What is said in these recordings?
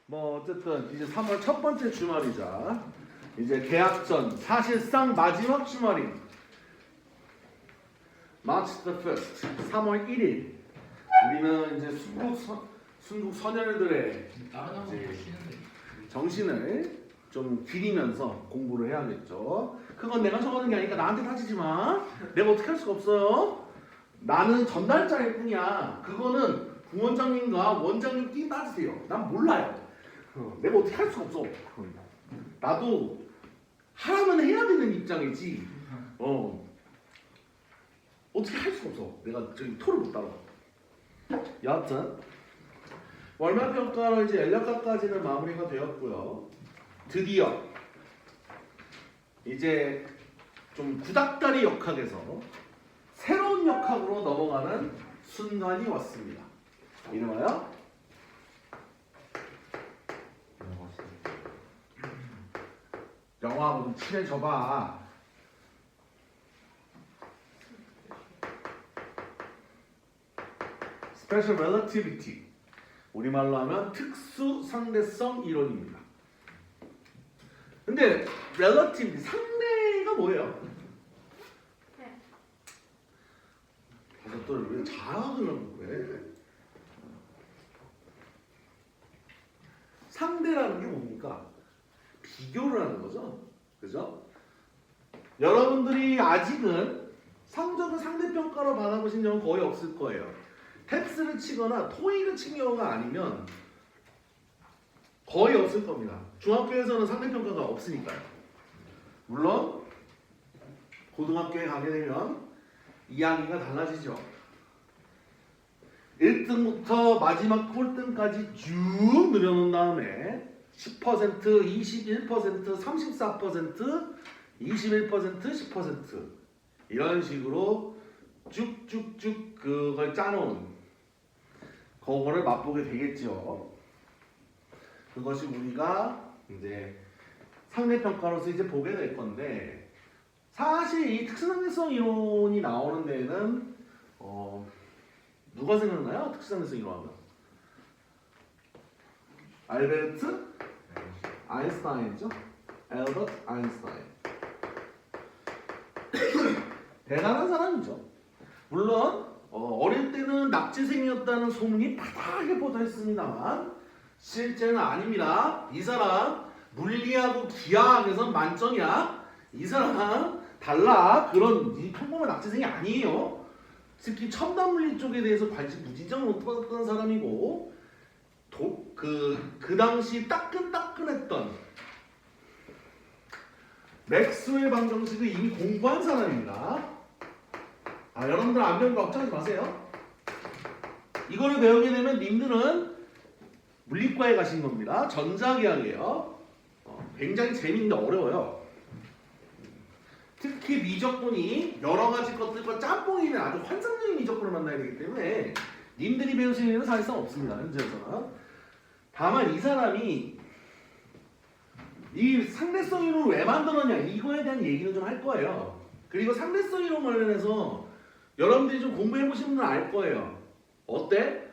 뭐 어쨌든 이제 3월 첫 번째 주말이자 이제 개학 전 사실상 마지막 주말인 March the 1st 3월 1일 우리는 이제 순국 선열들의 다른 학원 더 쉬는데. 정신을 좀 기리면서 공부를 해야겠죠. 그건 내가 정하는 게 아니니까 나한테 따지지 마. 내가 어떻게 할 수가 없어요. 나는 전달자일 뿐이야. 그거는 부원장님과 원장님끼리 따지세요. 난 몰라요. 내가 어떻게 할 수가 없어. 나도 하라면 해야 되는 입장이지. 어떻게 할 수가 없어. 내가 저기 토를 못 따라. 여하튼 월말 평가로 이제 연락과까지는 마무리가 되었고요. 드디어 이제 좀 구닥다리 역학에서 새로운 역학으로 넘어가는 순간이 왔습니다. 이름하여 영어하고 좀 친해져봐. Special Relativity, 우리말로 하면 특수 상대성 이론입니다. 근데 relativity, 상대가 뭐예요? 왜 자학을 하는 거야? 상대라는 게 뭡니까? 비교를 하는 거죠. 그죠? 여러분들이 아직은 성적을 상대평가로 받아보신 적은 거의 없을 거예요. 텍스를 치거나 토익을 친 경우가 아니면 거의 없을 겁니다. 중학교에서는 상대평가가 없으니까요. 물론 고등학교에 가게 되면 이야기가 달라지죠. 1등부터 마지막 꼴등까지 쭉 늘여놓은 다음에 10%, 21%, 34%, 21%, 10% 이런 식으로 쭉쭉쭉 그걸 짜놓은 그거를 맛보게 되겠죠. 그것이 우리가 이제 상대평가로서 이제 보게 될 건데, 사실 이 특수상대성 이론이 나오는 데에는 누가 생각나요? 특수상대성 이론 하면 알베르트 아인슈타인이죠. 앨버트 아인슈타인. 대단한 사람이죠. 물론 어릴 때는 낙제생이었다는 소문이 바닥에 뻗어있습니다만 실제는 아닙니다. 이 사람 물리하고 기하학에서 만점이야. 이 사람 달라. 그런 평범한 낙제생이 아니에요. 특히 첨단물리 쪽에 대해서 관심 무진장 높았던 사람이고, 그 당시 따끈따끈했던 맥스웰 방정식을 이미 공부한 사람입니다. 여러분들 안 배운 거 걱정하지 마세요. 이거를 배우게 되면 님들은 물리과에 가신 겁니다. 전자기하학이에요. 굉장히 재밌는데 어려워요. 특히 미적분이 여러 가지 것들과 짬뽕이는 아주 환상적인 미적분을 만나야 되기 때문에 님들이 배우실 일은 사실상 없습니다. 현재에서는. 다만 이 사람이 이 상대성 이론을 왜 만들었냐 이거에 대한 얘기를 좀 할 거예요. 그리고 상대성 이론 관련해서 여러분들이 좀 공부해보신 분은 알 거예요. 어때?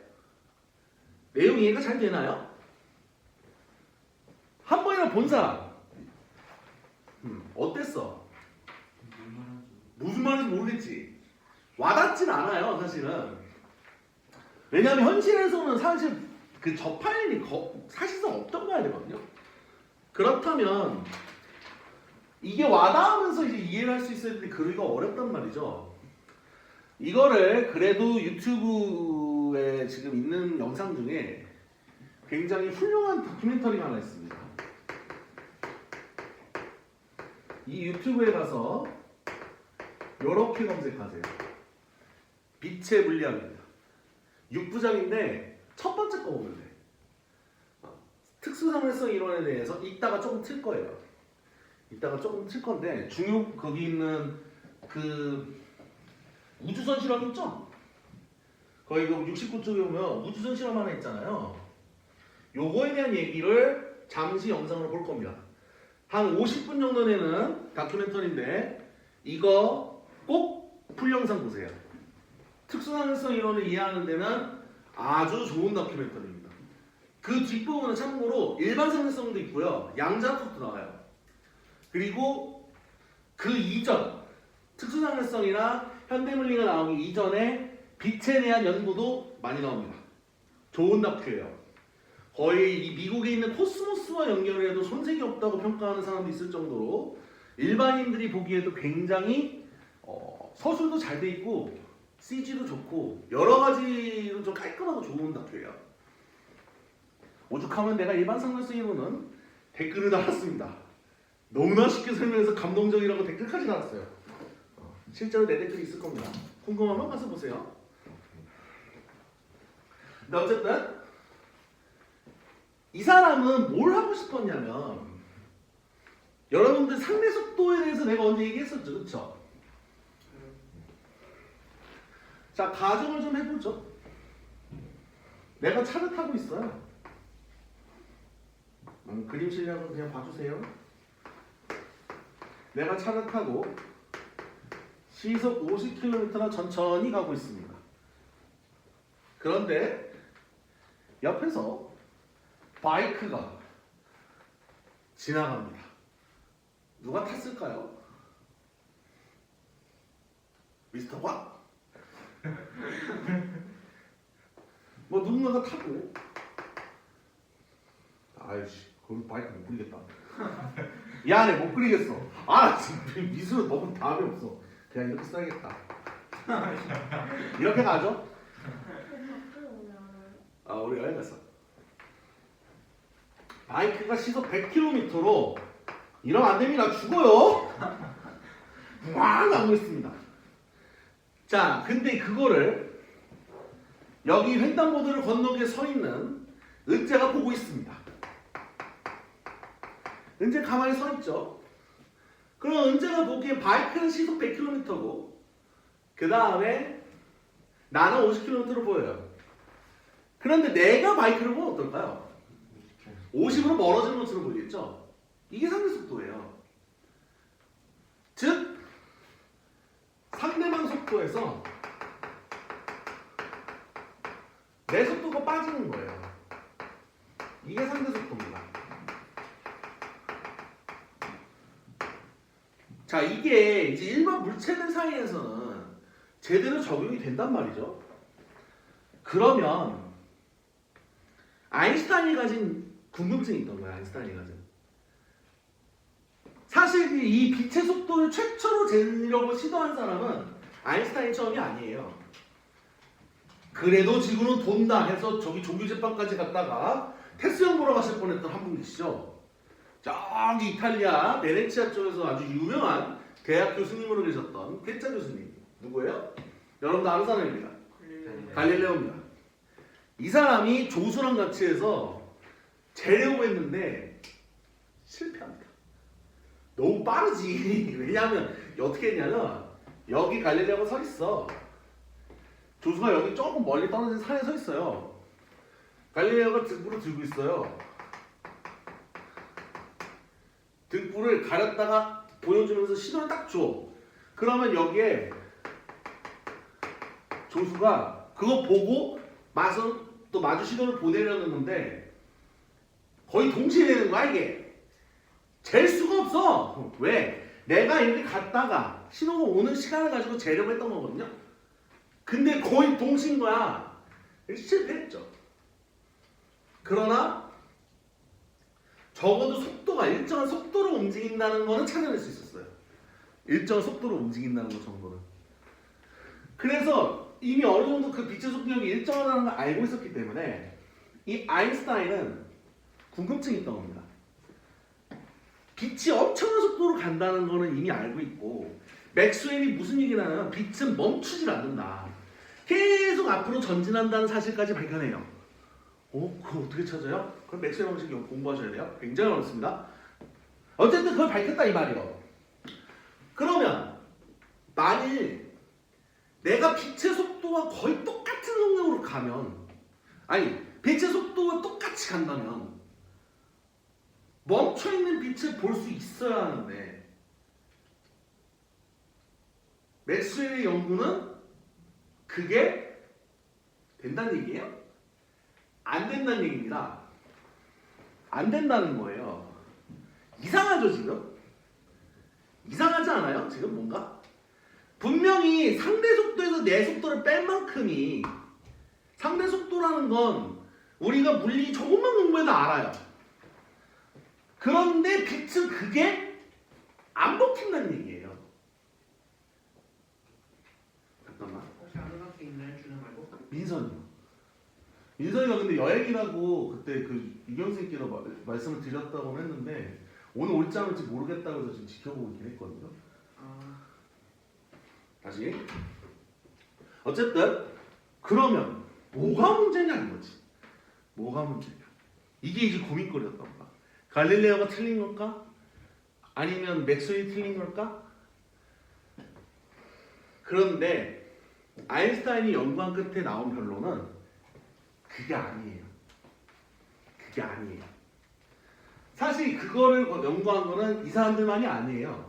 내용 이해가 잘 되나요? 한 번이나 본 사람 어땠어? 무슨 말인지 모르겠지. 와닿진 않아요 사실은. 왜냐하면 현실에서는 사실 그 접할 일이 사실상 없다고 봐야 되거든요. 그렇다면 이게 와닿으면서 이제 이해를 할 수 있어야 되는데 그러기가 어렵단 말이죠. 이거를 그래도 유튜브에 지금 있는 영상 중에 굉장히 훌륭한 다큐멘터리가 하나 있습니다. 이 유튜브에 가서 이렇게 검색하세요. 빛의 물리학입니다. 6부작인데 첫 번째 거 보면 돼. 특수상대성 이론에 대해서 이따가 조금 틀 거예요. 이따가 조금 틀 건데 거기 있는 그 우주선 실험 있죠? 거기 그 69쪽에 보면 우주선 실험 하나 있잖아요. 요거에 대한 얘기를 잠시 영상으로 볼 겁니다. 한 50분 정도 되는 다큐멘터리인데 이거 꼭 풀영상 보세요. 특수상대성 이론을 이해하는 데는 아주 좋은 다큐멘터리입니다. 그 뒷부분은 참고로 일반 상대성도 있고요. 양자역학도 나와요. 그리고 그 이전 특수상대성이나 현대물리가 나오기 이전에 빛에 대한 연구도 많이 나옵니다. 좋은 다큐예요. 거의 이 미국에 있는 코스모스와 연결해도 손색이 없다고 평가하는 사람도 있을 정도로 일반인들이 보기에도 굉장히 서술도 잘 돼 있고 CG도 좋고 여러 가지로 좀 깔끔하고 좋은 다큐예요. 오죽하면 내가 일반 상대성으로는 댓글을 달았습니다. 너무나 쉽게 설명해서 감동적이라고 댓글까지 달았어요. 실제로 내 댓글이 있을 겁니다. 궁금하면 가서 보세요. 근데 어쨌든 이 사람은 뭘 하고 싶었냐면 여러분들 상대 속도에 대해서 내가 언제 얘기했었죠, 그렇죠? 자, 가정을 좀 해보죠. 내가 차를 타고 있어요. 그림 실력은 그냥 봐주세요. 내가 차를 타고 시속 50km나 천천히 가고 있습니다. 그런데 옆에서 바이크가 지나갑니다. 누가 탔을까요? 미스터 곽? 뭐 누군가가 타고 아이씨 그걸 바이크 못 그리겠다. 미안해 못 그리겠어. 아 지금 미술은 너무 답이 없어. 그냥 이렇게 써야겠다. 이렇게 가죠? 아 우리 여행 갔어. 바이크가 시속 100km로 이러면 안 됩니다. 죽어요. 막 나오고 있습니다. 자, 근데 그거를 여기 횡단보도를 건너기에 서 있는 은재가 보고 있습니다. 은재 가만히 서 있죠. 그럼 은재가 보기에 바이크는 시속 100km고 그 다음에 나는 50km로 보여요. 그런데 내가 바이크를 보면 어떨까요? 50으로 멀어지는 것처럼 보이겠죠? 이게 상대속도예요. 즉 상대방 속도에서 내 속도가 빠지는 거예요. 이게 상대속도입니다. 자, 이게 이제 일반 물체들 사이에서는 제대로 적용이 된단 말이죠. 그러면 아인슈타인이 가진 궁금증이 있던 거야. 아인슈타인이 가진. 사실 이 빛의 속도를 최초로 재려고 시도한 사람은 아인슈타인 처음이 아니에요. 그래도 지구는 돈다 해서 저기 종교재판까지 갔다가 테스형 보러 가실 뻔했던 한 분 계시죠. 저기 이탈리아 베네치아 쪽에서 아주 유명한 대학 교수님으로 계셨던 페짜 교수님. 누구예요? 여러분도 아는 사람입니다. 갈릴레오입니다. 이 사람이 조수랑 같이 해서 재려고 했는데 실패합니다. 너무 빠르지. 왜냐하면 어떻게 했냐면 여기 갈릴레오가 서 있어. 조수가 여기 조금 멀리 떨어진 산에 서 있어요. 갈릴레오가 등불을 들고 있어요. 등불을 가렸다가 보여주면서 시도를 딱 줘. 그러면 여기에 조수가 그거 보고 또 마주 시도를 보내려는데 거의 동시에 되는 거야 이게. 잴 수가 없어. 왜? 내가 이렇게 갔다가 신호가 오는 시간을 가지고 재려고 했던 거거든요. 근데 거의 동시인 거야. 실패했죠. 그러나 적어도 속도가 일정한 속도로 움직인다는 거는 찾아낼 수 있었어요. 일정한 속도로 움직인다는 것 정도는. 그래서 이미 어느 정도 그 빛의 속력이 일정하다는 걸 알고 있었기 때문에 이 아인슈타인은 궁금증이 있던 겁니다. 빛이 엄청난 속도로 간다는 거는 이미 알고 있고 맥스웰이 무슨 얘기를 하냐면 빛은 멈추질 않는다. 계속 앞으로 전진한다는 사실까지 발견해요. 그걸 어떻게 찾아요? 그럼 맥스웰 방식 공부하셔야 돼요. 굉장히 어렵습니다. 어쨌든 그걸 밝혔다 이 말이에요. 그러면 만일 내가 빛의 속도와 거의 똑같은 속력으로 가면 아니 빛의 속도와 똑같이 간다면 멈춰있는 빛을 볼 수 있어야 하는데 맥스웰의 연구는 그게 된다는 얘기예요? 안 된다는 얘기입니다. 안 된다는 거예요. 이상하죠 지금? 이상하지 않아요? 지금 뭔가? 분명히 상대 속도에서 내 속도를 뺀 만큼이 상대 속도라는 건 우리가 물리 조금만 공부해도 알아요. 그런데 빛은 그게 안 먹힌다는 얘기예요. 잠깐만. 혹시 아는 학교 있나요? 준호 말고? 민선이요. 민선이가 근데 여행이라고 그때 그 이경생께서 말씀을 드렸다고 했는데 오늘 올지 안 올지 모르겠다고 해서 지금 지켜보고 있긴 했거든요. 다시. 어쨌든 그러면 뭐가 문제냐 이거지. 뭐가 문제냐. 이게 이제 고민거리였던 거야. 갈릴레오가 틀린 걸까? 아니면 맥스웰이 틀린 걸까? 그런데 아인슈타인이 연구한 끝에 나온 결론은 그게 아니에요. 그게 아니에요. 사실 그거를 연구한 거는 이 사람들만이 아니에요.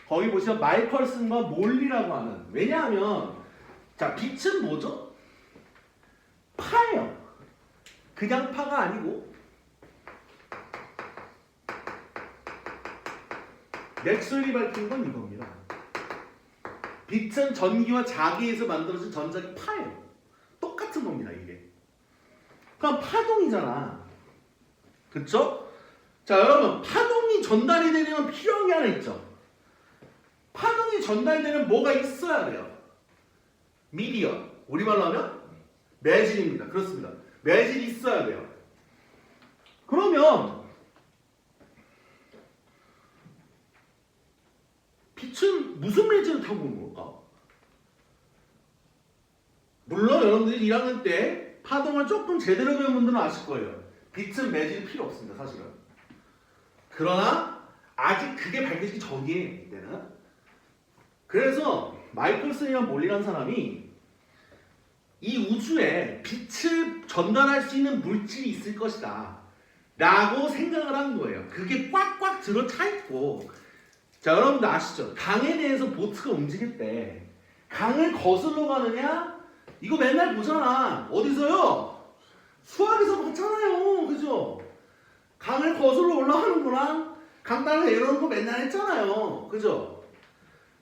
거기 보시면 마이컬슨과 몰리라고 하는, 왜냐하면 자 빛은 뭐죠? 파예요. 그냥 파가 아니고 맥스웰이 밝힌 건 이겁니다. 빛은 전기와 자기에서 만들어진 전자기 파예요. 똑같은 겁니다 이게. 그럼 파동이잖아. 그쵸? 자 여러분, 파동이 전달이 되려면 필요한 게 하나 있죠. 파동이 전달되는 뭐가 있어야 돼요. 미디어, 우리말로 하면 매질입니다. 그렇습니다. 매질이 있어야 돼요. 그러면 빛은 무슨 매질을 타고 온 걸까? 물론 여러분들이 1학년 때 파동을 조금 제대로 배운 분들은 아실 거예요. 빛은 매질이 필요 없습니다. 사실은. 그러나 아직 그게 밝혀지기 전이에요. 이때는. 그래서 마이클슨이랑 몰리라는 사람이 이 우주에 빛을 전달할 수 있는 물질이 있을 것이다 라고 생각을 한 거예요. 그게 꽉꽉 들어차 있고, 자 여러분들 아시죠? 강에 대해서 보트가 움직일 때 강을 거슬러 가느냐? 이거 맨날 보잖아. 어디서요? 수학에서 봤잖아요. 그죠? 강을 거슬러 올라가는 거랑 강 따라 내려오는 거 맨날 했잖아요. 그죠?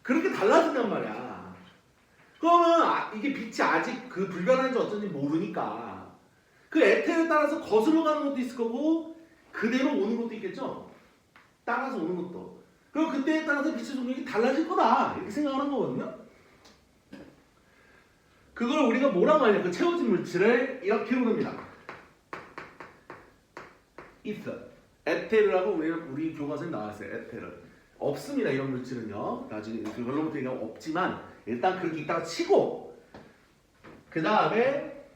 그렇게 달라진단 말이야. 그러면 이게 빛이 아직 그 불변한지 어쩐지 모르니까 그 에테르에 따라서 거슬러 가는 것도 있을 거고 그대로 오는 것도 있겠죠? 따라서 오는 것도. 그리고 그때에 따라서 빛의 종력이 달라질 거다 이렇게 생각하는 거거든요. 그걸 우리가 뭐라고 하냐, 그 채워진 물질을 이렇게 부릅니다. ether. 에테르라고 우리 교과서에 나왔어요. 에테르. 없습니다. 이런 물질은요. 나중에 그걸로부터 얘기하면 없지만 일단 그렇게 있다가 치고 그 다음에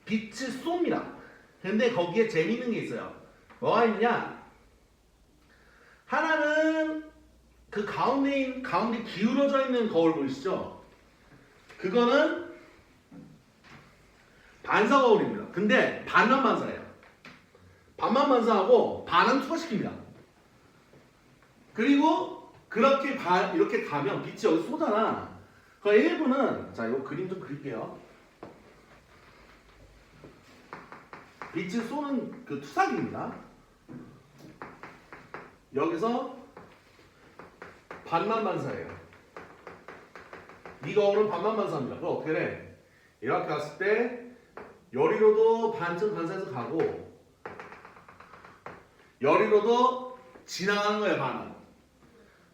빛을 쏩니다. 근데 거기에 재밌는 게 있어요. 뭐가 있냐? 하나는 그 가운데 기울어져 있는 거울 보이시죠? 그거는 반사 거울입니다. 근데 반만 반사해요. 반만 반사하고 반은 투과시킵니다. 그리고 그렇게 이렇게 가면 빛이 여기 쏘잖아. 그 일부는, 자, 이 그림 좀 그릴게요. 빛을 쏘는 그 투사기입니다. 여기서 반만 반사해요. 이 거울은 반만 반사합니다. 그럼 어떻게 돼? 이렇게 갔을 때 여리로도 반쯤 반사해서 가고 여리로도 지나가는 거예요. 반은.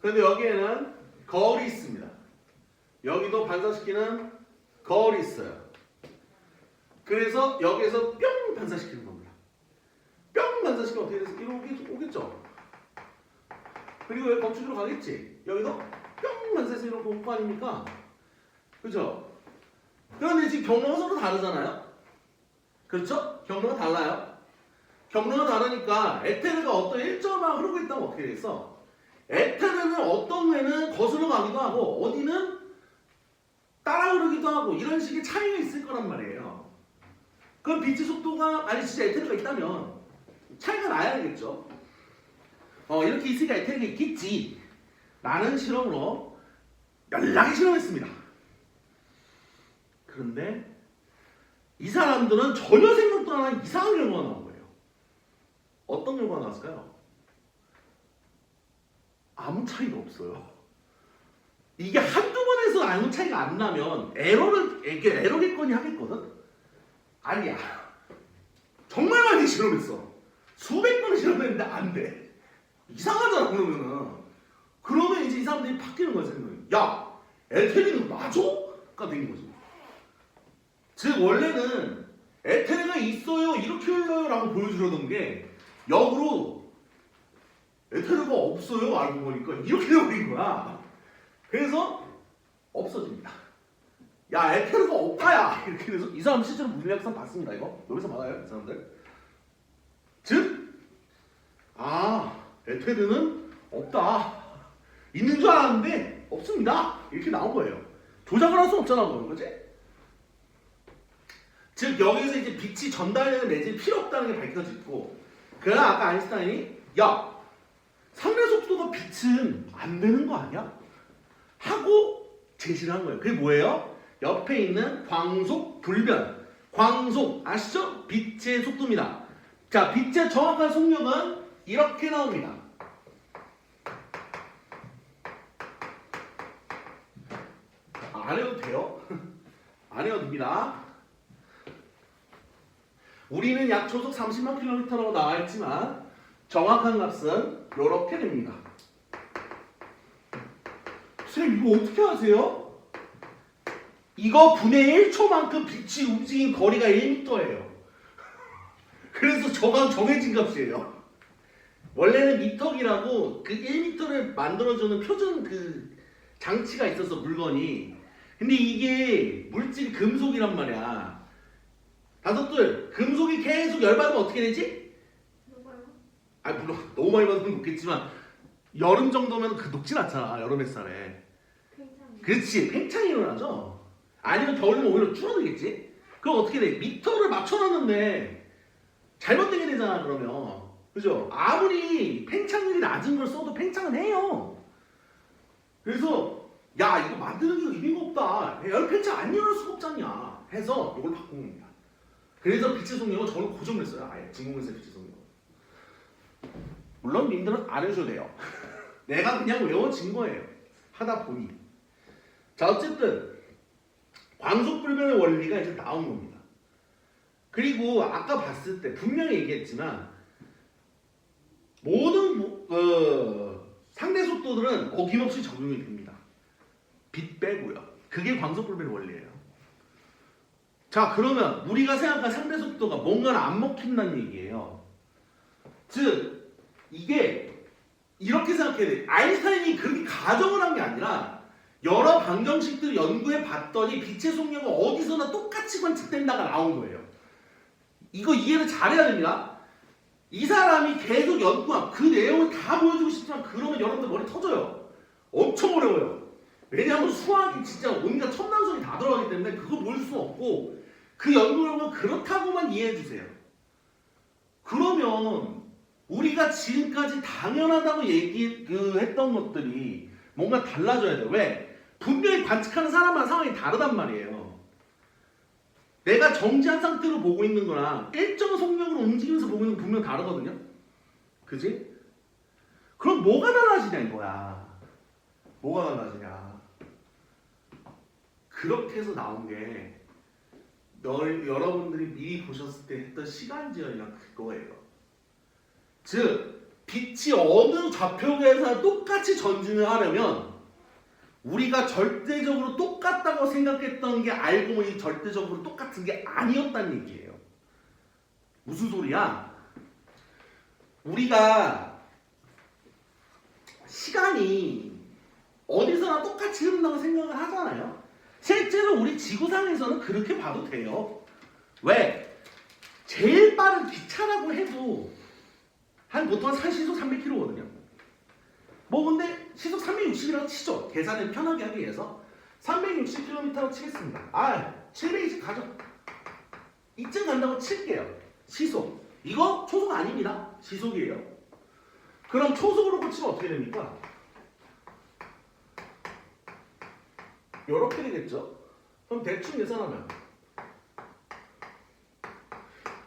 그런데 여기에는 거울이 있습니다. 여기도 반사시키는 거울이 있어요. 그래서 여기에서 뿅 반사시키는 겁니다. 뿅 반사시키면 어떻게 돼서 이렇게 오겠죠? 그리고 여기 건축으로 가겠지? 여기도 뿅 반사해서 이렇게 올 거 아닙니까? 그죠? 그런데 지금 경로가 서로 다르잖아요? 그렇죠? 경로가 달라요. 경로가 다르니까 에테르가 어떤 일정만 흐르고 있다면 어떻게 되겠어? 에테르는 어떤 데는 거슬러 가기도 하고 어디는 따라 흐르기도 하고 이런 식의 차이가 있을 거란 말이에요. 그럼 빛의 속도가 만약 진짜 에테르가 있다면 차이가 나야겠죠. 이렇게 있으니까 에테르가 있겠지 라는 실험으로 연락이 실험했습니다. 그런데 이 사람들은 전혀 생각도 안 한 이상한 결과가 나온 거예요. 어떤 결과가 나왔을까요? 아무 차이가 없어요. 이게 한두 번에서 아무 차이가 안 나면 에러겠거니 하겠거든? 아니야. 정말 많이 실험했어. 수백 번을 실험했는데 안 돼. 이상하잖아 그러면은. 그러면 이제 이 사람들이 바뀌는 거야 생각이. 야, 에테르는 맞아?가 된 거지. 즉 원래는 에테르가 있어요 이렇게 흘러요 라고 보여주려던 게 역으로 에테르가 없어요 알고 보니까 이렇게 돼버린 거야. 그래서 없어집니다. 야 에테르가 없다야 이렇게 돼서 이 사람 실제로 물리학상 봤습니다. 이거 여기서 받아요 이 사람들. 즉 에테르는 없다. 있는 줄 알았는데 없습니다. 이렇게 나온 거예요. 조작을 할 수 없잖아 그런 거지. 즉 여기서 이제 빛이 전달되는 매질이 필요 없다는 게 밝혀졌고, 그러나 아까 아인슈타인이 야 상대 속도가 빛은 안 되는 거 아니야? 하고 제시를 한 거예요. 그게 뭐예요? 옆에 있는 광속 불변. 광속 아시죠? 빛의 속도입니다. 자, 빛의 정확한 속력은 이렇게 나옵니다. 안 해도 돼요? 안 해도 됩니다. 우리는 약 초속 30만 킬로미터라고 나와 있지만 정확한 값은 이렇게 됩니다. 선생님 이거 어떻게 아세요? 이거 분의 1초만큼 빛이 움직인 거리가 1m예요. 그래서 저건 정해진 값이에요. 원래는 미터기라고 그 1m를 만들어주는 표준 그 장치가 있어서 물건이. 근데 이게 물질 금속이란 말이야. 다섯들 금속이 계속 열받으면 어떻게 되지? 물론 너무 많이 받으면 녹겠지만 여름 정도면 그 녹진 않잖아 여름 햇살에. 그렇지 팽창이 일어나죠. 아니면 겨울이면 오히려 줄어들겠지. 그럼 어떻게 돼? 미터를 맞춰놨는데 잘못되게 되잖아 그러면. 그죠? 아무리 팽창률이 낮은 걸 써도 팽창은 해요. 그래서 야 이거 만드는 게 의미가 없다. 열 팽창 안 일어날 수가 없잖냐 해서 이걸 바꾼 겁니다. 그래서 빛의 속력은 저를 고정을 했어요. 아예 진공했어요 빛의 속력. 물론 님들은 안 해줘도 돼요. 내가 그냥 외워진 거예요. 하다 보니. 자 어쨌든 광속불변의 원리가 이제 나온 겁니다. 그리고 아까 봤을 때 분명히 얘기했지만 모든 상대 속도들은 어김없이 적용이 됩니다. 빛 빼고요. 그게 광속불변의 원리예요. 자 그러면 우리가 생각한 상대 속도가 뭔가를 안 먹힌다는 얘기예요. 즉 이게 이렇게 생각해야 돼. 아인슈타인이 그렇게 가정을 한 게 아니라 여러 방정식들을 연구해 봤더니 빛의 속력은 어디서나 똑같이 관측된다가 나온 거예요. 이거 이해를 잘해야 됩니다. 이 사람이 계속 연구한 그 내용을 다 보여주고 싶지만 그러면 여러분들 머리 터져요. 엄청 어려워요. 왜냐하면 수학이 진짜 온갖 첨단성이 다 들어가기 때문에 그거 보여줄 수는 없고 그 연구 결과는 그렇다고만 이해해 주세요. 그러면 우리가 지금까지 당연하다고 했던 것들이 뭔가 달라져야 돼요. 왜? 분명히 관측하는 사람마다 상황이 다르단 말이에요. 내가 정지한 상태로 보고 있는 거랑 일정 속력으로 움직이면서 보고 있는 건 분명 다르거든요. 그지? 그럼 뭐가 달라지냐 이거야. 뭐가 달라지냐. 그렇게 해서 나온 게 여러분들이 미리 보셨을 때 했던 시간지연이랑 그거예요. 즉 빛이 어느 좌표에서 똑같이 전진을 하려면 우리가 절대적으로 똑같다고 생각했던 게 알고 보니 절대적으로 똑같은 게 아니었다는 얘기예요. 무슨 소리야? 우리가 시간이 어디서나 똑같이 흐른다고 생각을 하잖아요. 실제로 우리 지구상에서는 그렇게 봐도 돼요. 왜? 제일 빠른 기차라고 해도 보통 한 시속 300km거든요. 근데 시속 360이라고 치죠. 계산을 편하게 하기 위해서 360km라고 치겠습니다. 720 가죠. 이쯤 간다고 칠게요. 시속. 이거 초속 아닙니다. 시속이에요. 그럼 초속으로 고치면 어떻게 됩니까? 이렇게 되겠죠. 그럼 대충 계산하면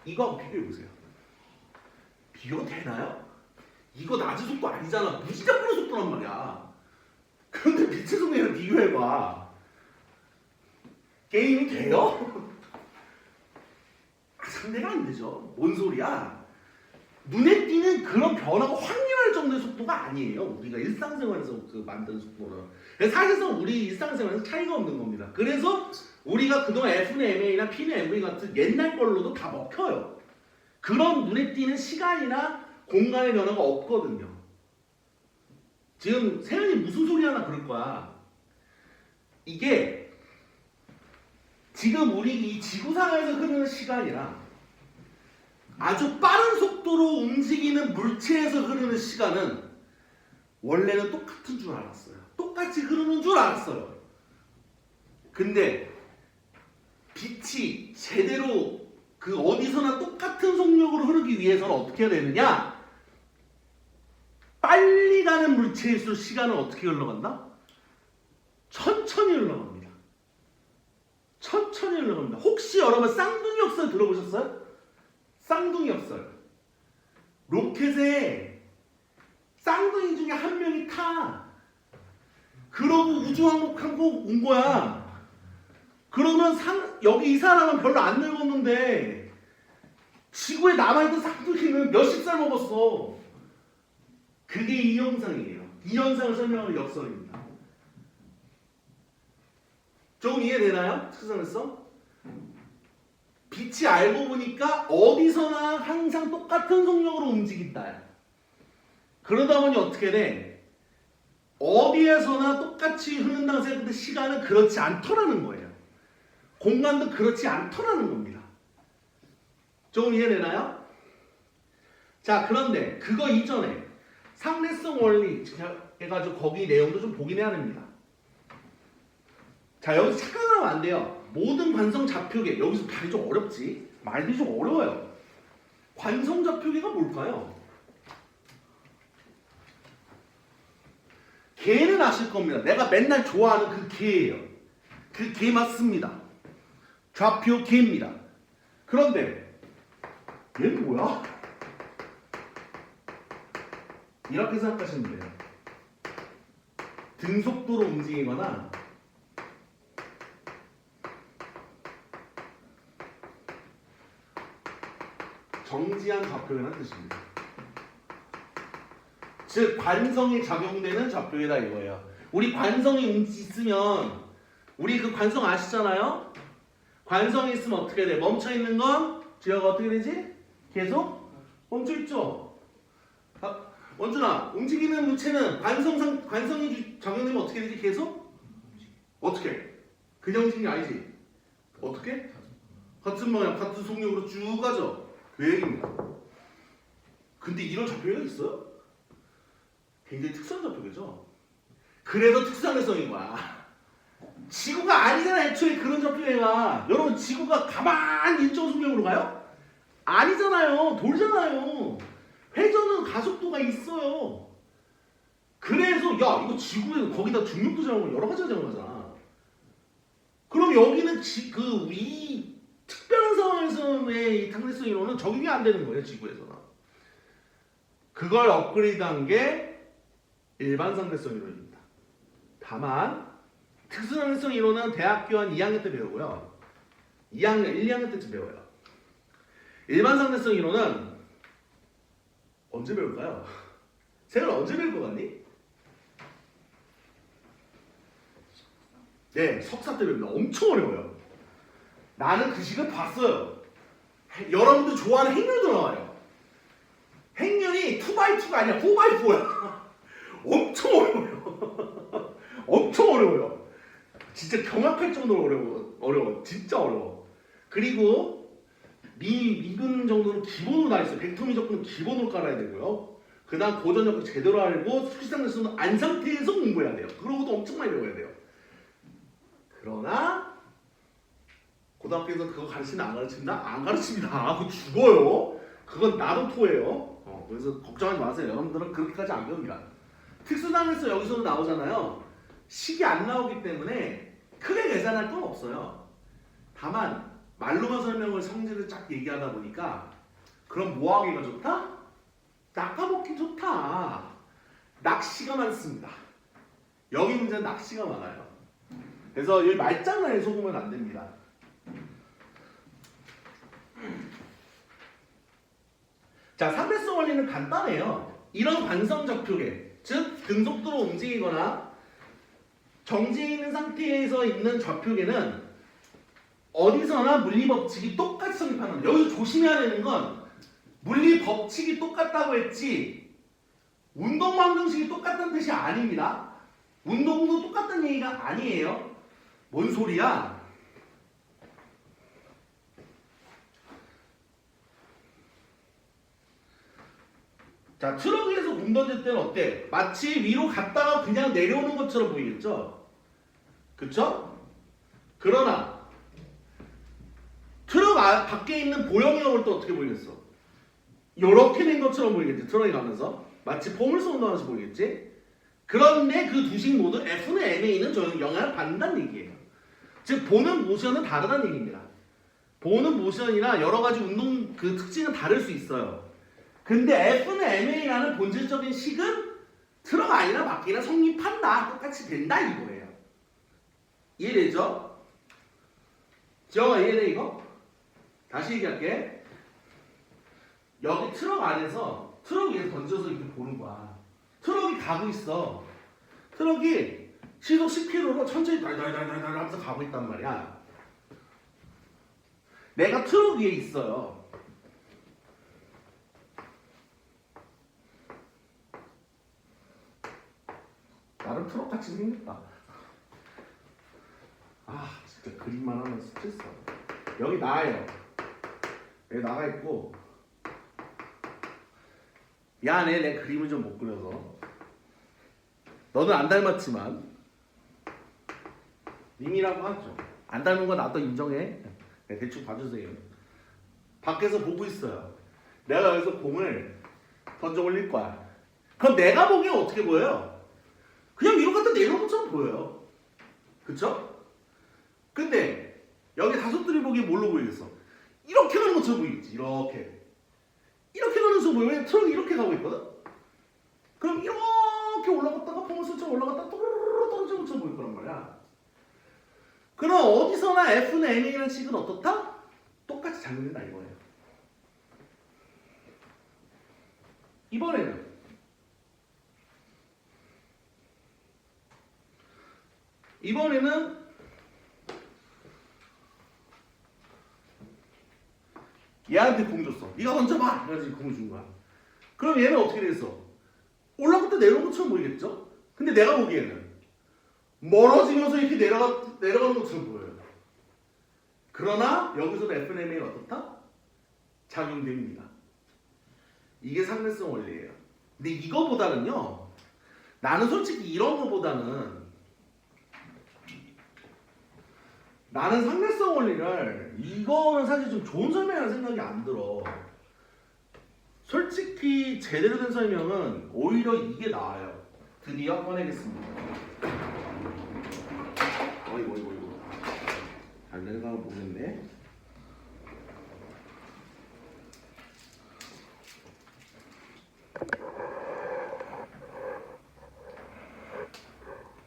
이거하고 비교해보세요. 비교가 되나요? 이거 낮은 속도 아니잖아. 무지장 빠른 속도란 말이야. 그런데 빛의 속도랑 비교해봐. 게임이 돼요? 상대가 안 되죠. 뭔 소리야? 눈에 띄는 그런 변화가 확률할 정도의 속도가 아니에요. 우리가 일상생활에서 그 만드는 속도는. 사실상 우리 일상생활에서 차이가 없는 겁니다. 그래서 우리가 그동안 F는 MA나 P는 MV 같은 옛날 걸로도 다 먹혀요. 그런 눈에 띄는 시간이나 공간의 변화가 없거든요. 지금 세연이 무슨 소리 하나 그럴 거야. 이게 지금 우리 이 지구상에서 흐르는 시간이랑 아주 빠른 속도로 움직이는 물체에서 흐르는 시간은 원래는 똑같은 줄 알았어요. 똑같이 흐르는 줄 알았어요. 근데 빛이 제대로 그 어디서나 똑같은 속력으로 흐르기 위해서는 어떻게 해야 되느냐? 빨리 가는 물체일수록 시간은 어떻게 흘러간다? 천천히 흘러갑니다. 천천히 흘러갑니다. 혹시 여러분 쌍둥이 역설 들어보셨어요? 쌍둥이 역설. 로켓에 쌍둥이 중에 한 명이 타. 그러고 우주왕복하고 온 거야. 그러면 여기 이 사람은 별로 안 늙었는데 지구에 남아있던 쌍둥이는 몇십 살 먹었어. 그게 이 현상이에요. 이 현상을 설명하는 역설입니다. 조금 이해되나요? 특성에서? 빛이 알고 보니까 어디서나 항상 똑같은 속력으로 움직인다. 그러다 보니 어떻게 돼? 어디에서나 똑같이 흐른다고 생각했는데 시간은 그렇지 않더라는 거예요. 공간도 그렇지 않더라는 겁니다. 조금 이해되나요? 자, 그런데 그거 이전에 상대성 원리 해가지고 거기 내용도 좀 보긴 해야 됩니다. 자, 여기서 착각을 하면 안 돼요. 모든 관성 좌표계, 여기서 말이 좀 어렵지? 말이 좀 어려워요. 관성 좌표계가 뭘까요? 개는 아실 겁니다. 내가 맨날 좋아하는 그 개예요. 그 개 맞습니다. 좌표 개입니다. 그런데 얘는 뭐야? 이렇게 생각하시면 돼요. 등속도로 움직이거나 정지한 좌표계라는 뜻입니다. 즉 관성이 작용되는 좌표계다 이거예요. 우리 관성이 있으면 우리 그 관성 아시잖아요? 관성이 있으면 어떻게 돼? 멈춰 있는 건 지하가 어떻게 되지? 계속 멈춰 있죠. 원준아, 움직이는 물체는 관성이 작용되면 어떻게 되지? 계속? 어떻게? 그냥 움직이는 게 아니지. 어떻게? 같은 방향, 같은 속력으로 쭉 가죠. 그 얘기입니다. 근데 이런 좌표계가 있어요? 굉장히 특수한 좌표계죠. 그래서 특수한 해성인 거야. 지구가 아니잖아 애초에 그런 좌표계가. 여러분 지구가 가만히 일정 속력으로 가요? 아니잖아요. 돌잖아요. 회전은 가속도가 있어요. 그래서 야 이거 지구에 거기다 중력도 작용하고 여러 가지가 작용하잖아. 그럼 여기는 이 특별한 상황에서의 이 상대성 이론은 적용이 안 되는 거예요. 지구에서는. 그걸 업그레이드한 게 일반 상대성 이론입니다. 다만 특수상대성 이론은 대학교 한 2학년 때 배우고요. 1, 2학년 때쯤 배워요. 일반 상대성 이론은 언제 배울까요? 세연 언제 배울 것 같니? 네, 석사 때 배웁니다. 엄청 어려워요. 나는 그 식을 봤어요. 여러분들 좋아하는 행렬도 나와요. 행렬이 2x2가 아니라 4x4야. 엄청 어려워요. 엄청 어려워요. 진짜 경악할 정도로 어려워. 진짜 어려워. 그리고 미분 정도는 기본으로 나 있어요. 벡터 미적분은 기본으로 깔아야 되고요. 그 다음 고전역을 제대로 알고 수식상대수는 안 상태에서 공부해야 돼요. 그러고도 엄청 많이 배워야 돼요. 그러나 고등학교에서 그거 가르치나 안 가르친다? 안 가르칩니다. 그거 죽어요. 그건 나도 토해요. 그래서 걱정하지 마세요. 여러분들은 그렇게까지 안 배웁니다. 특수단에서 여기서도 나오잖아요. 식이 안 나오기 때문에 크게 계산할 건 없어요. 다만 말로만 설명을 성질을 쫙 얘기하다 보니까 그럼 뭐 하기가 좋다? 많다. 낚시가 많습니다. 여기 문제는 낚시가 많아요. 그래서 이 말장난에 속으면 안 됩니다. 자, 상대성 원리는 간단해요. 이런 관성 좌표계, 즉 등속도로 움직이거나 정지해 있는 상태에서 있는 좌표계는 어디서나 물리 법칙이 똑같이 성립하는 거예요. 여기서 조심해야 되는 건 물리 법칙이 똑같다고 했지 운동 방정식이 똑같다는 뜻이 아닙니다. 운동도 똑같다는 얘기가 아니에요. 뭔 소리야? 자, 트럭 위에서 공 던질 때는 어때? 마치 위로 갔다가 그냥 내려오는 것처럼 보이겠죠? 그쵸? 그러나 트럭 밖에 있는 보형이 나올 때 어떻게 보이겠어? 요렇게 된 것처럼 보이겠지? 트럭이 가면서 마치 포물선 운동하면서 보이겠지? 그런데 그 두 식 모두 F는 MA는 영향을 받는다는 얘기예요. 즉 보는 모션은 다르다는 얘기입니다. 보는 모션이나 여러 가지 운동 그 특징은 다를 수 있어요. 근데 F는 MA라는 본질적인 식은 트럭 아니라 바퀴나 성립한다. 똑같이 된다 이거예요. 이해되죠? 지영아 이해돼 이거? 다시 얘기할게. 여기 트럭 안에서 트럭 위에 던져서 이렇게 보는 거야. 트럭이 가고 있어. 트럭이 시속 10km로 천천히 달달달달달 하면서 가고 있단 말이야. 내가 트럭 위에 있어요. 나름 트럭같이 생겼다. 아 진짜 그림만 하면 스트레스 받아. 여기 나예요. 여기 나가 있고 미안해 내 그림을 좀 못 그려서. 너는 안 닮았지만 님이라고 하죠. 안 닮은 거 나도 인정해. 네, 대충 봐주세요. 밖에서 보고 있어요. 내가 여기서 공을 던져 올릴 거야. 그럼 내가 보기엔 어떻게 보여요? 그냥 위로 갔다 내려온 것처럼 보여요. 그쵸? 근데 여기 다섯들이 보기엔 뭘로 보이겠어? 이렇게 가는 것처럼 보이겠지. 이렇게 가는 것처럼 보여. 왜냐면 트럭이 이렇게 가고 있거든? 그럼 이렇게 올라갔다가 포물선처럼 올라갔다가 또르르 떨어지는 것처럼 보일 거란 말이야. 그럼 어디서나 F는 MA라는 식은 어떻다? 똑같이 작용된다 이거예요. 이번에는 얘한테 공 줬어. 네가 던져봐. 그래가지고 공을 준 거야. 그럼 얘는 어떻게 되겠어? 올라갔다 내려온 것처럼 보이겠죠? 근데 내가 보기에는 멀어지면서 이렇게 내려가는 것처럼 보여요. 그러나 여기서도 FNMA는 어떻다? 작용됩니다. 이게 상대성 원리예요. 근데 이거보다는요. 나는 솔직히 이런 거보다는 나는 상대성 원리를 이거는 사실 좀 좋은 설명이라는 생각이 안 들어. 솔직히 제대로 된 설명은 오히려 이게 나아요. 드디어 꺼내겠습니다. 이거. 잘 내가 모르겠네.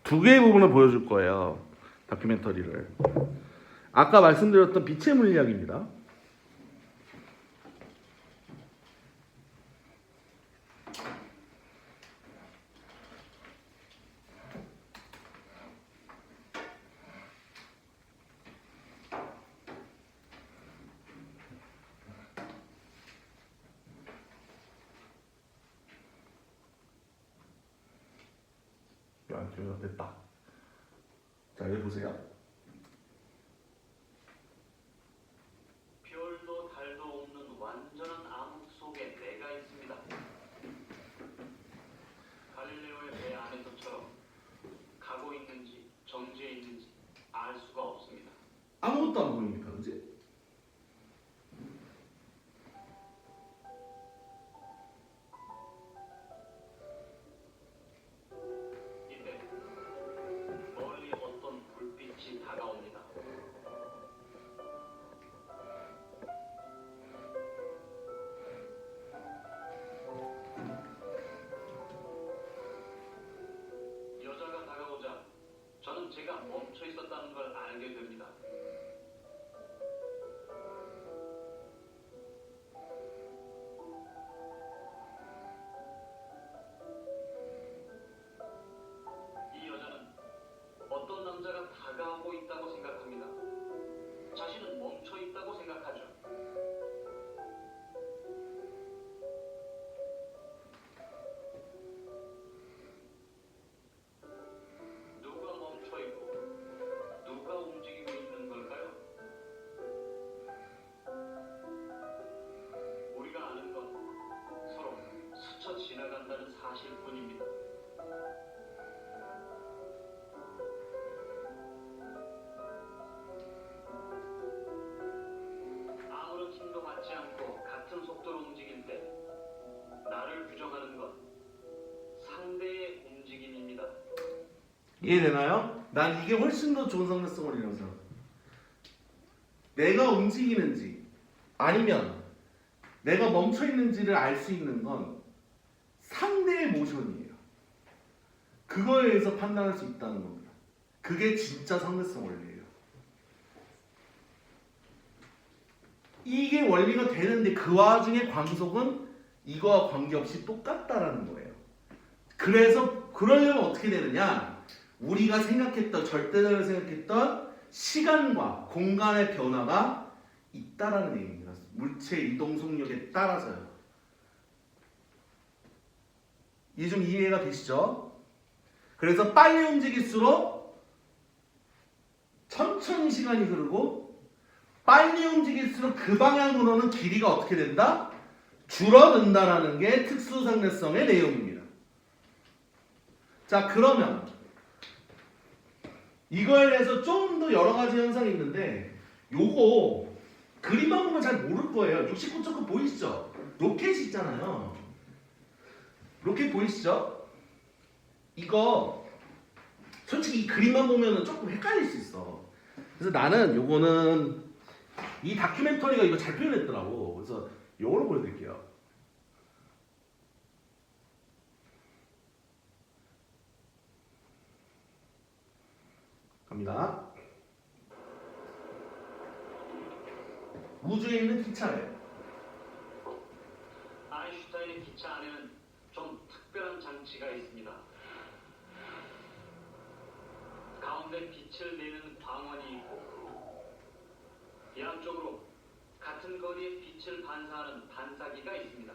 두 개의 부분을 보여줄 거예요. 다큐멘터리를. 아까 말씀드렸던 빛의 물리학입니다. 됐다. 자, 여기 보세요. 별도 달도 없는 완전한 암흑 속에 내가 있습니다. 갈릴레오의 배 안에서처럼 가고 있는지 정지해 있는지 알 수가 없습니다. 아무것도 안 보입니까, 그지? 이때 멀리 어떤 불빛이 다가옵니다. 이해되나요? 난 이게 훨씬 더 좋은 상대성 원리라고 생각해. 내가 움직이는지 아니면 내가 멈춰 있는지를 알 수 있는 건 상대의 모션이에요. 그거에 의해서 판단할 수 있다는 겁니다. 그게 진짜 상대성 원리예요. 이게 원리가 되는데 그 와중에 광속은 이거와 관계없이 똑같다라는 거예요. 그래서 그러려면 어떻게 되느냐? 우리가 생각했던 절대적으로 생각했던 시간과 공간의 변화가 있다라는 얘기입니다. 물체 이동 속력에 따라서요. 이게 좀 이해가 되시죠? 그래서 빨리 움직일수록 천천히 시간이 흐르고 빨리 움직일수록 그 방향으로는 길이가 어떻게 된다? 줄어든다라는 게 특수상대성의 내용입니다. 자, 그러면 이거에 대해서 좀 더 여러 가지 현상이 있는데 요거 그림만 보면 잘 모를 거예요. 69.9 보이시죠? 로켓이 있잖아요. 로켓 보이시죠? 이거 솔직히 이 그림만 보면 조금 헷갈릴 수 있어. 그래서 나는 요거는 이 다큐멘터리가 이거 잘 표현했더라고. 그래서 요걸로 보여드릴게요. 갑니다. 우주에 있는 기차예요. 아인슈타인의 기차 안에는 좀 특별한 장치가 있습니다. 가운데 빛을 내는 광원이 있고 양쪽으로 같은 거리의 빛을 반사하는 반사기가 있습니다.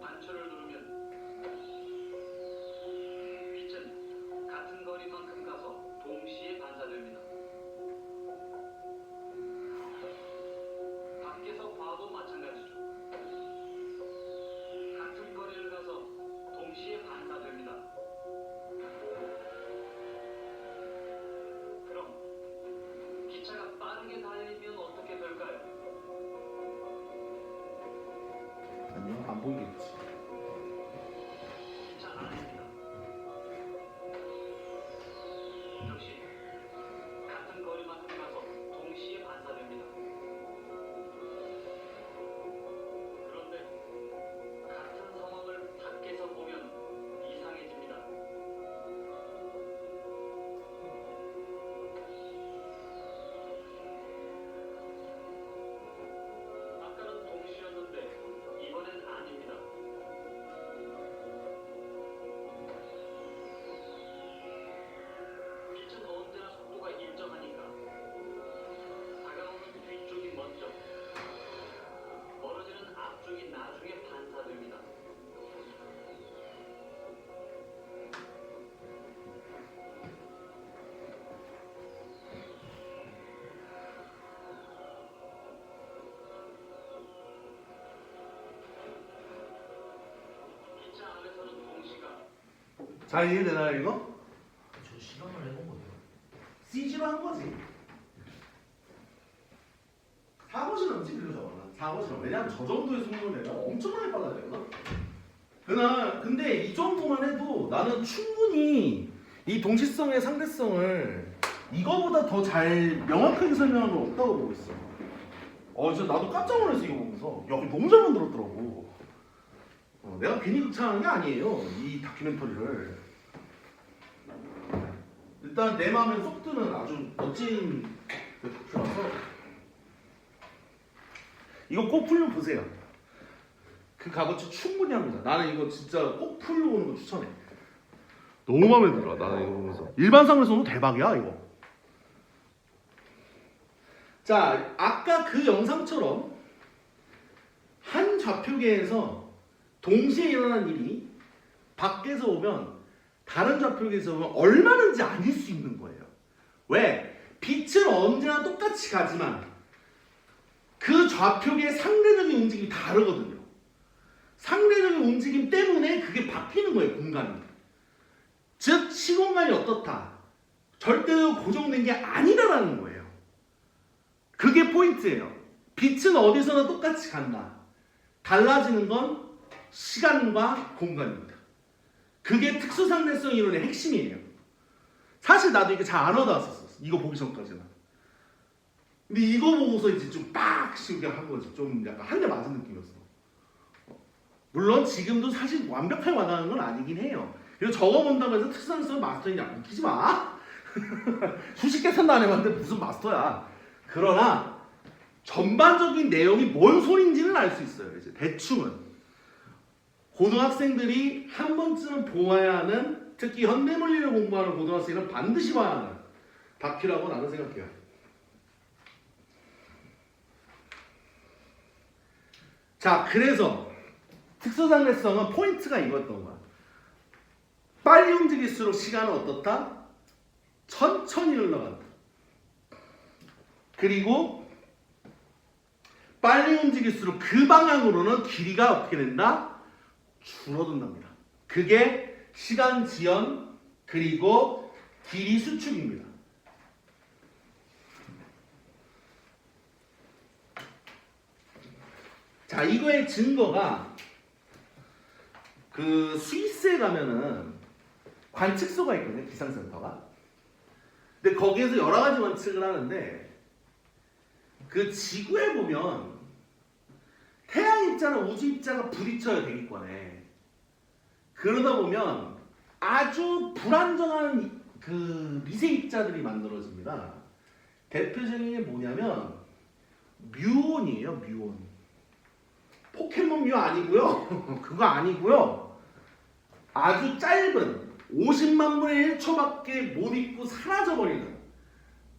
반초를 누르면 빛은 같은 거리만큼 가서 동시에 반사됩니다. 밖에서 봐도 마찬가지죠. 같은 거리를 가서 동시에 반사됩니다. 그럼 기차가 빠르게 달리면 어떻게 될까요? 안녕, 안 보이겠지. 기차 안입니다. 역시 같은 거리만큼 가서 동시에 반사됩니다. 그런데 같은 상황을 밖에서 보면 이상해집니다. 아까는 동시였는데 이번엔 아닙니다. 빛은 언제나 속도가 일정하니까 다가오는 뒤쪽이 먼저, 멀어지는 앞쪽이 나중에 반사됩니다. 기차 안에서는 동시가 잘 이해되나요 이거? 저 실험을 해본 거예요. CG로 한 거지. 사고 실험지 그리고 저거는 사고 실험. 왜냐면 저 정도의 속도를 내가 엄청나게 빨라져요. 근데 이 정도만 해도 나는 충분히 이 동시성의 상대성을 이거보다 더 잘 명확하게 설명한 건 없다고 보고 있어. 진짜 나도 깜짝 놀랐어 이거 보면서. 야, 너무 잘 만들었더라고. 내가 괜히 극찬하는 게 아니에요. 이 다큐멘터리를. 일단 내 마음에 쏙 드는 아주 멋진 그 다큐라서 이거 꼭 풀려 보세요. 그 값어치 충분히 합니다. 나는 이거 진짜 꼭 풀려 보는 거 추천해. 너무 마음에 들어. 나는 이거 보면서 일반 상에서도 대박이야 이거. 자, 아까 그 영상처럼 한 좌표계에서 동시에 일어난 일이 밖에서 오면 다른 좌표계에서 오면 얼마든지 아닐 수 있는 거예요. 왜? 빛은 언제나 똑같이 가지만 그 좌표계의 상대적인 움직임이 다르거든요. 상대적인 움직임 때문에 그게 바뀌는 거예요, 공간이. 즉, 시공간이 어떻다. 절대로 고정된 게 아니다라는 거예요. 그게 포인트예요. 빛은 어디서나 똑같이 간다. 달라지는 건 시간과 공간입니다. 그게 특수상대성 이론의 핵심이에요. 사실 나도 이거 잘 안 와닿았었어. 이거 보기 전까지는. 근데 이거 보고서 이제 좀 빡 씌우게 한 거지. 좀 약간 한 대 맞은 느낌이었어. 물론 지금도 사실 완벽하게 와닿는 건 아니긴 해요. 그래서 저거 본다고 해서 특수상대성 마스터이냐? 웃기지 마. 수십 개 산다 안 해봤는데 무슨 마스터야. 그러나 전반적인 내용이 뭔 소린지는 알 수 있어요. 이제 대충은 고등학생들이 한 번쯤은 보아야 하는, 특히 현대물리를 공부하는 고등학생은 반드시 봐야 하는 다큐라고 나는 생각해요. 자, 그래서 특수상대성은 포인트가 이거였던 거야. 빨리 움직일수록 시간은 어떻다? 천천히 흘러간다. 그리고 빨리 움직일수록 그 방향으로는 길이가 어떻게 된다? 줄어든답니다. 그게 시간 지연 그리고 길이 수축입니다. 자, 이거의 증거가 그 스위스에 가면은 관측소가 있거든요. 기상센터가. 근데 거기에서 여러 가지 관측을 하는데 그 지구에 보면 태양 입자나 우주 입자가 부딪혀요. 대기권에. 그러다 보면 아주 불안정한 그 미세 입자들이 만들어집니다. 대표적인 게 뭐냐면 뮤온이에요. 뮤온. 포켓몬 뮤 아니고요. 그거 아니고요. 아주 짧은 50만 분의 1초밖에 못 있고 사라져버리는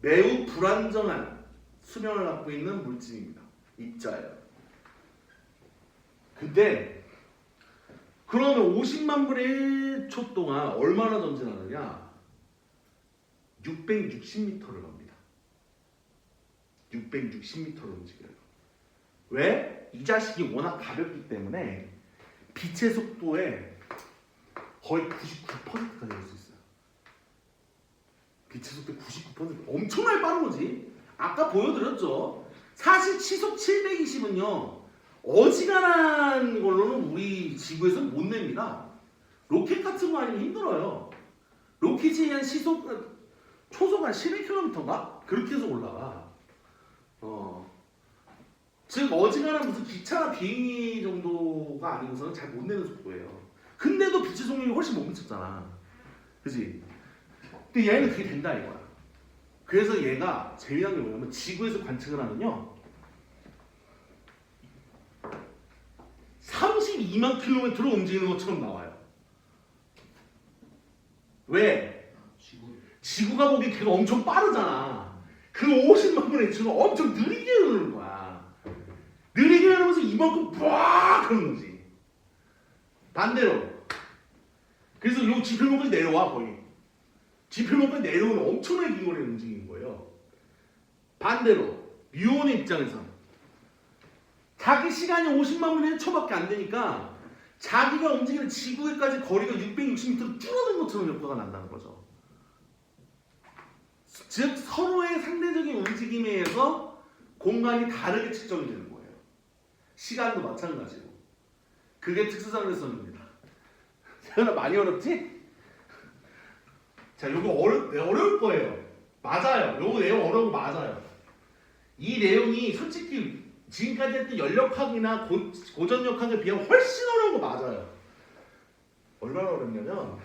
매우 불안정한 수명을 갖고 있는 물질입니다. 입자예요. 근데 그러면 50만 분의 1초 동안 얼마나 전진하느냐? 660m를 갑니다. 660m를 움직여요. 왜? 이 자식이 워낙 가볍기 때문에 빛의 속도에 거의 99%까지 갈 수 있어요. 빛의 속도 99%. 엄청나게 빠른 거지. 아까 보여드렸죠. 사실 시속 720은요. 어지간한 걸로는 우리 지구에서 못 냅니다. 로켓 같은 거 아니면 힘들어요. 로켓이 한 초속 한 12km인가? 그렇게 해서 올라가. 즉 어지간한 무슨 기차나 비행기 정도가 아니고서는 잘 못 내는 속도예요. 근데도 빛의 속력이 훨씬 못 미쳤잖아. 그지? 근데 얘는 그게 된다 이거야. 그래서 얘가 재미난 게 뭐냐면 지구에서 관측을 하면요 32만 킬로미터로 움직이는 것처럼 나와요. 왜? 지구가 보기엔 걔가 엄청 빠르잖아. 그 50만 분의 1초는 엄청 느리게 흐르는 거야. 느리게 흐르면서 이만큼 빡 그런 거지. 반대로. 그래서 요 지표면까지 내려와 거의. 지표면까지 내려오는 엄청나게 긴 거리를 움직이는 거예요. 반대로 뮤온의 입장에서 자기 시간이 50만 분의 1초밖에 안 되니까 자기가 움직이는 지구에까지 거리가 660m로 줄어든 것처럼 효과가 난다는 거죠. 즉 서로의 상대적인 움직임에 의해서 공간이 다르게 측정이 되는 거예요. 시간도 마찬가지고. 그게 특수상대성입니다. 세연아 많이 어렵지? 자, 요거 어려울 거예요. 맞아요. 요거 내용 어려운 거 맞아요. 이 내용이 솔직히 지금까지 했던 연력학이나 고전역학에 비하면 훨씬 어려운 거 맞아요. 얼마나 어렵냐면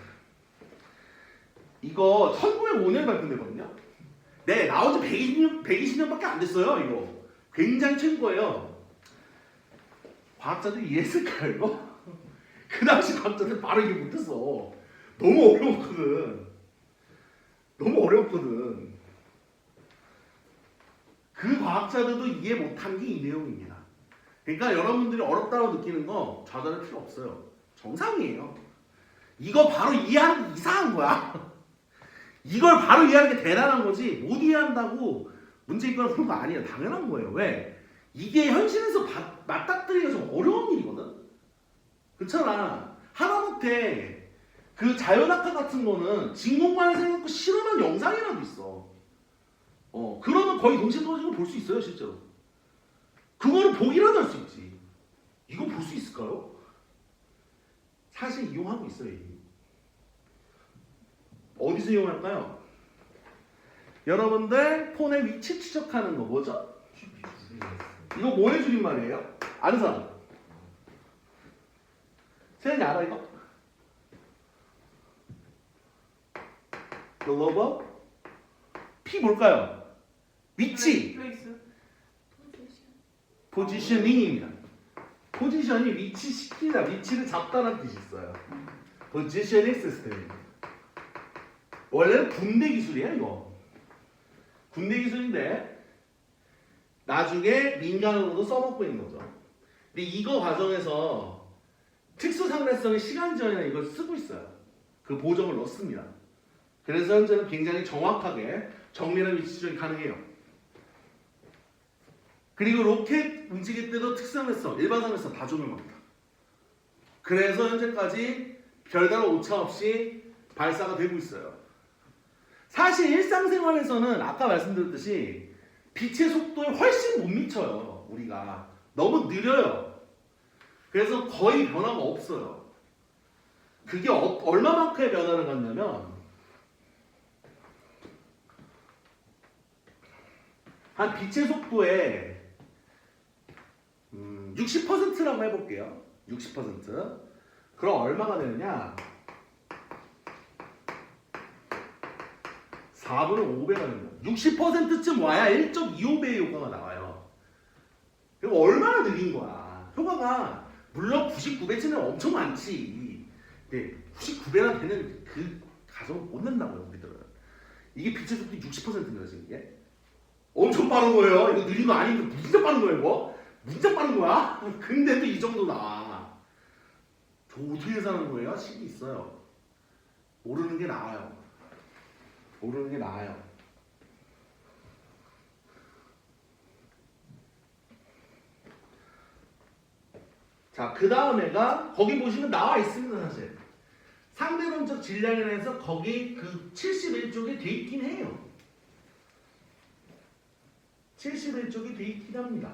이거 1905년에 발표되거든요. 네, 나온 지 120년밖에 안 됐어요. 이거 굉장히 최근 거예요. 과학자들이 이해했을까요 이거? 그 당시 과학자들 바로 이해 못했어. 너무 어려웠거든. 너무 어려웠거든. 그 과학자들도 이해 못한 게 이 내용입니다. 그러니까 여러분들이 어렵다고 느끼는 거 좌절할 필요 없어요. 정상이에요. 이거 바로 이해하는 게 이상한 거야. 이걸 바로 이해하는 게 대단한 거지 못 이해한다고 문제 있거나 그런 거 아니에요. 당연한 거예요. 왜? 이게 현실에서 맞닥뜨리기가 좀 어려운 일이거든. 그렇잖아. 하다못해 그 자연학과 같은 거는 진공관을 생각고 실험한 영상이라도 있어. 그러면 거의 동시에 떨어지는 걸 볼 수 있어요, 실제로. 그거는 보기라도 할 수 있지. 이거 볼 수 있을까요? 사실 이용하고 있어요, 이미. 어디서 이용할까요? 여러분들 폰의 위치 추적하는 거 뭐죠? 이거 뭐의 줄임말이에요? 아는 사람? 세연이 알아 이거? 글로벌? P 뭘까요? 위치! 플레이스? 포지셔닝입니다. 포지션이 위치시키다, 위치를 잡다는 뜻이 있어요. 포지셔닝 시스템입니다. 원래는 군대 기술이에요 이거. 군대 기술인데 나중에 민간으로도 써먹고 있는 거죠. 근데 이거 과정에서 특수상대성의 시간 지연이나 이걸 쓰고 있어요. 그 보정을 넣습니다. 그래서 현재는 굉장히 정확하게 정밀한 위치 추적이 가능해요. 그리고 로켓 움직일 때도 특수상대성, 일반상대성 다 적용합니다. 그래서 현재까지 별다른 오차 없이 발사가 되고 있어요. 사실 일상생활에서는 아까 말씀드렸듯이 빛의 속도에 훨씬 못 미쳐요. 우리가 너무 느려요. 그래서 거의 변화가 없어요. 그게 얼마만큼의 변화를 갖냐면 한 빛의 속도의 60%라고 해볼게요. 60%. 그럼 얼마가 되느냐? 4분의 5배가 됩니다. 60%쯤 와야 1.25배의 효과가 나와요. 그럼 얼마나 느린 거야? 효과가 물론 99배쯤은 엄청 많지. 근데 99배나 되는 그 가속을 못 낸다고요, 우리들은. 이게 빛의 속도 60%인가 지금 이게? 엄청 빠른 거예요. 이거 느린 거 아닌데 진짜 빠른 거예요, 이거? 진짜 빠른 거야? 근데도 이 정도 나와. 저 어떻게 사는 거예요? 식이 있어요. 모르는 게 나아요. 모르는 게 나아요. 자, 그 다음에가 거기 보시면 나와 있습니다, 사실. 상대론적 질량에 대해서 거기 그 71쪽에 돼 있긴 해요. 71쪽이 돼 있긴 합니다.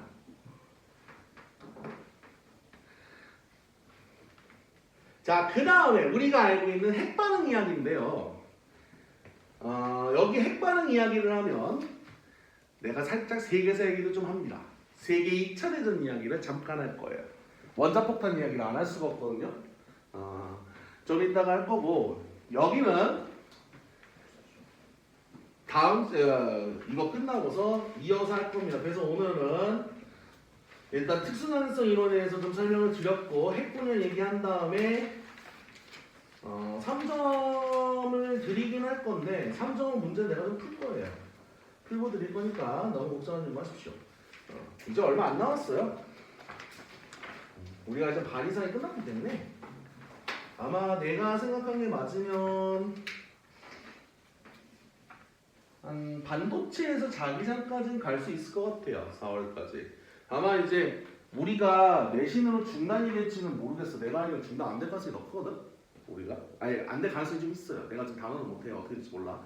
자, 그 다음에 우리가 알고 있는 핵반응 이야기인데요. 여기 핵반응 이야기를 하면 내가 살짝 세계사 얘기도 좀 합니다. 세계 2차 대전 이야기를 잠깐 할 거예요. 원자폭탄 이야기를 안 할 수가 없거든요. 좀 이따가 할 거고 여기는 다음 이거 끝나고서 이어서 할 겁니다. 그래서 오늘은 일단 특수난성 이론에 대해서 좀 설명을 드렸고 핵분열 얘기한 다음에 3점을 드리긴 할 건데 3점은 문제 내가 좀 풀 거예요. 풀고 드릴 거니까 너무 걱정하지 마십시오. 이제 얼마 안 남았어요. 우리가 이제 반 이상이 끝났기 때문에 아마 내가 생각한 게 맞으면 한 반도체에서 자기장까지는 갈 수 있을 것 같아요. 4월까지. 아마 이제 우리가 내신으로 중단이 될지는 모르겠어. 내가 알기로 중단 안 될 가능성이 높거든. 우리가 아니 안 될 가능성이 좀 있어요. 내가 지금 단어는 못해요. 어떻게 될지 몰라.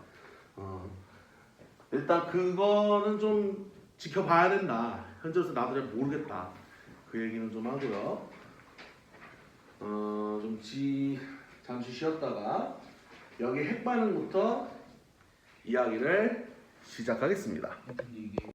일단 그거는 좀 지켜봐야 된다. 현재로서 나도 잘 모르겠다. 그 얘기는 좀 하고요. 잠시 쉬었다가 여기 핵반응부터 이야기를 시작하겠습니다. 근데 이게